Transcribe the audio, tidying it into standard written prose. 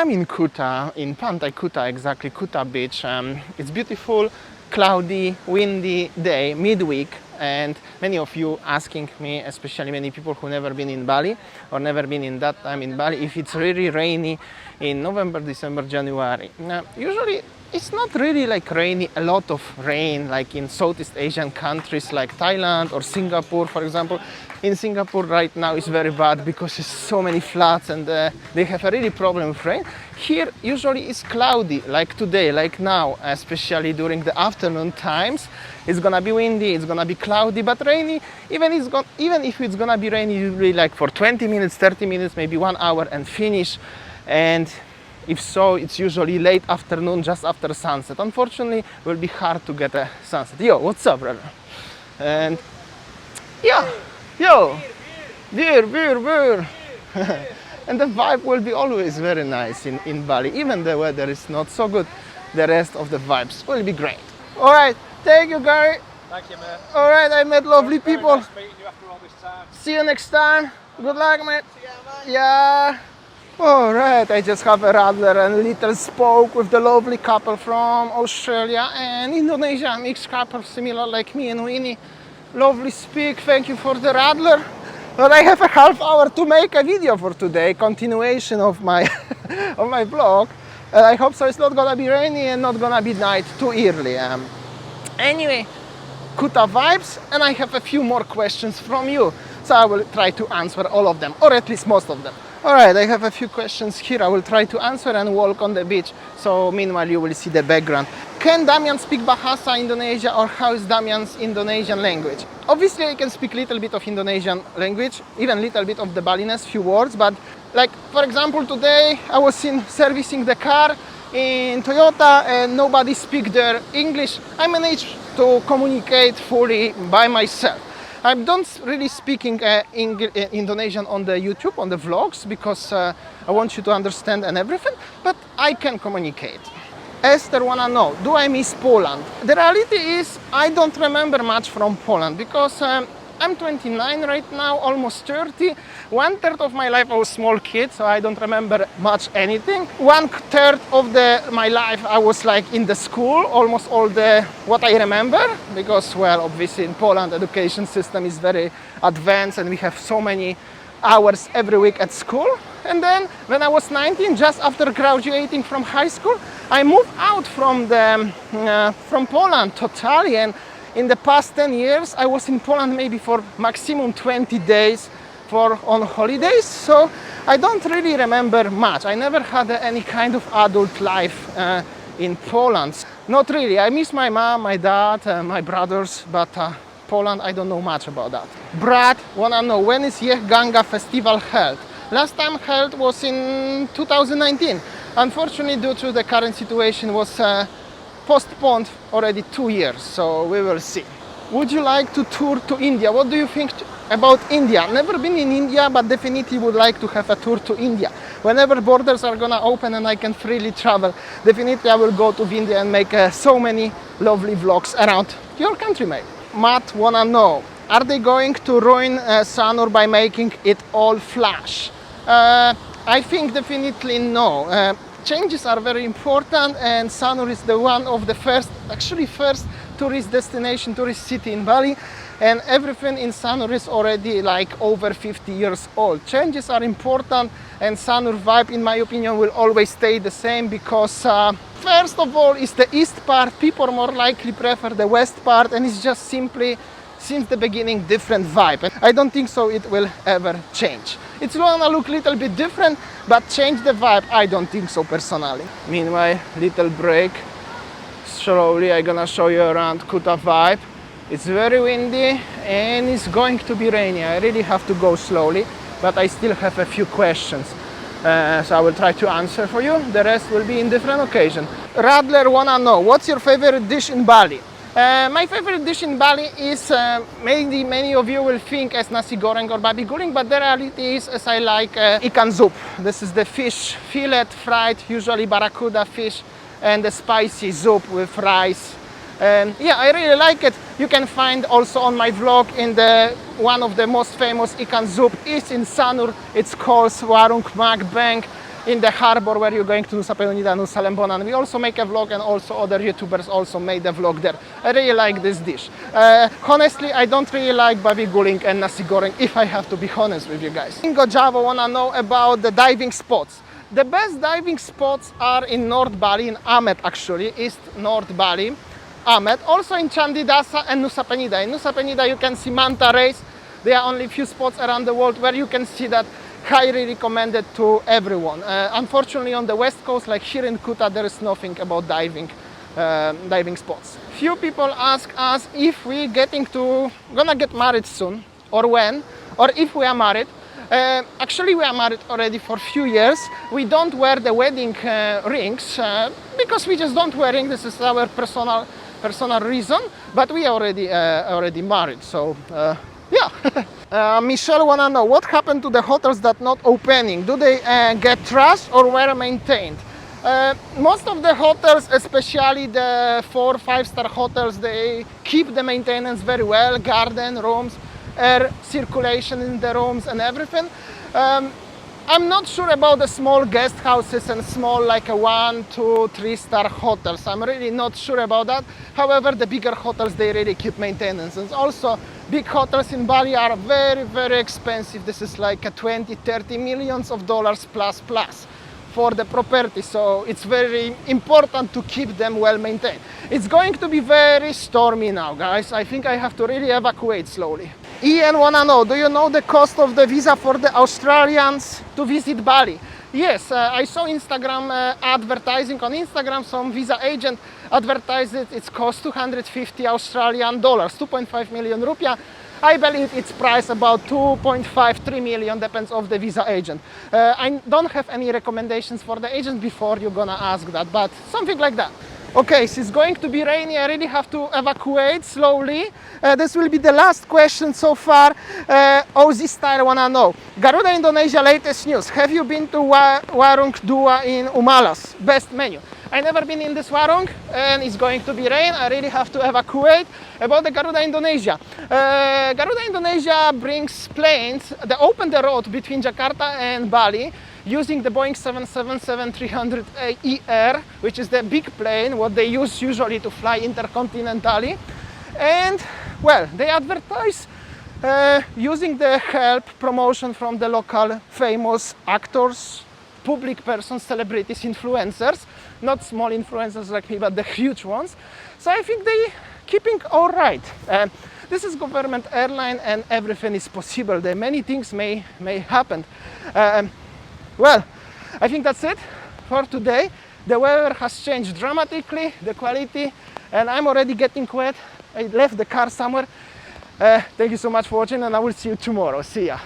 I'm in Kuta, in Pantai Kuta, exactly, Kuta Beach. It's beautiful, cloudy, windy day, midweek, and many of you asking me, especially many people who never been in Bali or never been in that time in Bali, if it's really rainy in November, December, January. Usually it's not really like rainy, a lot of rain like in Southeast Asian countries like Thailand or Singapore, for example. In Singapore right now it's very bad because there's so many floods and they have a really problem with rain. Here usually it's cloudy, like today, like now, especially during the afternoon times. It's gonna be windy, it's gonna be cloudy, but rainy. Even if it's gonna be rainy, usually like for 20 minutes, 30 minutes, maybe 1 hour and finish. And if so, it's usually late afternoon, just after sunset. Unfortunately, it will be hard to get a sunset. Yo, what's up, brother? And yeah, yo, beer. And the vibe will be always very nice in Bali. Even the weather is not so good, the rest of the vibes will be great. All right, thank you, Gary. Thank you, mate. All right, I met lovely people. Nice meeting you after all this time. See you next time. Good luck, mate. Yeah. All right, I just have a radler and little spoke with the lovely couple from Australia and Indonesia, mixed couple similar like me and Winnie. Lovely speak, thank you for the radler. But I have a half hour to make a video for today, continuation of my of my vlog. And I hope so it's not gonna be rainy and not gonna be night too early. Anyway, Kuta vibes, and I have a few more questions from you. So I will try to answer all of them, or at least most of them. Alright, I have a few questions here. I will try to answer and walk on the beach. So meanwhile you will see the background. Can Damian speak Bahasa Indonesia, or how is Damian's Indonesian language? Obviously I can speak a little bit of Indonesian language, even a little bit of the Balinese, few words, but like for example today I was servicing the car in Toyota and nobody speak their English. I managed to communicate fully by myself. I don't really speaking Indonesian on the YouTube, on the vlogs, because I want you to understand and everything, but I can communicate. Esther wanna know, do I miss Poland? The reality is I don't remember much from Poland because I'm 29 right now, almost 30. 1/3 of my life I was small kid, so I don't remember much anything. 1/3 of my life I was like in the school, almost all what I remember, because well, obviously in Poland education system is very advanced and we have so many hours every week at school. And then when I was 19, just after graduating from high school, I moved out from Poland totally. And in the past 10 years, I was in Poland maybe for maximum 20 days on holidays, so I don't really remember much. I never had any kind of adult life in Poland. Not really. I miss my mom, my dad, my brothers, but Poland, I don't know much about that. Brad wanna know, when is Yeh Ganga festival held? Last time held was in 2019. Unfortunately, due to the current situation, was postponed already 2 years, so we will see. Would you like to tour to India? What do you think about India? Never been in India, but definitely would like to have a tour to India. Whenever borders are gonna open and I can freely travel, definitely I will go to India and make so many lovely vlogs around your country, mate. Matt wanna know, are they going to ruin Sanur by making it all flash? I think definitely no. Changes are very important, and Sanur is the one of the first tourist destination, tourist city in Bali, and everything in Sanur is already like over 50 years old. Changes are important, and Sanur vibe, in my opinion, will always stay the same because first of all is the east part. People more likely prefer the west part, and it's just simply since the beginning different vibe, and I don't think so it will ever change. It's gonna look a little bit different, but change the vibe, I don't think so personally. Meanwhile, little break. Slowly I'm gonna show you around Kuta vibe. It's very windy and it's going to be rainy. I really have to go slowly, but I still have a few questions. So I will try to answer for you. The rest will be in different occasion. Radler wanna know, what's your favorite dish in Bali? My favorite dish in Bali is, maybe many of you will think as nasi goreng or babi guling, but the reality is as I like ikan soup. This is the fish fillet fried, usually barracuda fish, and the spicy soup with rice. Yeah, I really like it. You can find also on my vlog in one of the most famous ikan soup is in Sanur. It's called Warung Mak Beng. in the harbor where you're going to Nusa Penida, Nusa Lembonan. We also make a vlog, and also other YouTubers also made a vlog there. I really like this dish. Honestly, I don't really like babi guling and nasi goreng, if I have to be honest with you guys. Ingo Java wanna know about the diving spots. The best diving spots are in North Bali, in Amet actually, East North Bali, Amet. Also in Chandidasa and Nusa Penida. In Nusa Penida you can see manta rays. There are only a few spots around the world where you can see that. Highly recommended to everyone. Unfortunately on the west coast, like here in Kuta, there is nothing about diving spots. Few people ask us if we gonna get married soon, or when, or if we are married. Actually we are married already for a few years. We don't wear the wedding rings because we just don't wear rings. This is our personal reason, but we are already married, so yeah. Michelle wanna know what happened to the hotels that not opening. Do they get trashed or were maintained? Most of the hotels, especially the 4 or 5-star hotels, they keep the maintenance very well. Garden, rooms, air circulation in the rooms and everything. I'm not sure about the small guest houses and small like a 1, 2, 3-star hotels. I'm really not sure about that. However, the bigger hotels, they really keep maintenance. And also, big hotels in Bali are very, very expensive. This is like a 20, 30 millions of dollars plus for the property. So it's very important to keep them well maintained. It's going to be very stormy now, guys. I think I have to really evacuate slowly. Ian wanna know, do you know the cost of the visa for the Australians to visit Bali? Yes, I saw Instagram advertising on Instagram. Some visa agent advertised it. It's cost 250 Australian dollars, 2.5 million rupiah. I believe it's priced about 2.5, 3 million, depends of the visa agent. I don't have any recommendations for the agent before you're gonna ask that, but something like that. Okay, so it's going to be rainy. I really have to evacuate slowly. This will be the last question so far. OZ Style wanna know. Garuda Indonesia latest news. Have you been to Warung Dua in Umalas? Best menu. I never been in this Warung and it's going to be rain. I really have to evacuate. About the Garuda Indonesia. Garuda Indonesia brings planes. They open the road between Jakarta and Bali using the Boeing 777-300ER, which is the big plane, what they use usually to fly intercontinentally. And, well, they advertise using the help, promotion from the local famous actors, public persons, celebrities, influencers, not small influencers like me, but the huge ones. So I think they keeping all right. This is government airline and everything is possible. There many things may happen. Well, I think that's it for today. The weather has changed dramatically, the quality, and I'm already getting wet. I left the car somewhere. Thank you so much for watching, and I will see you tomorrow. See ya.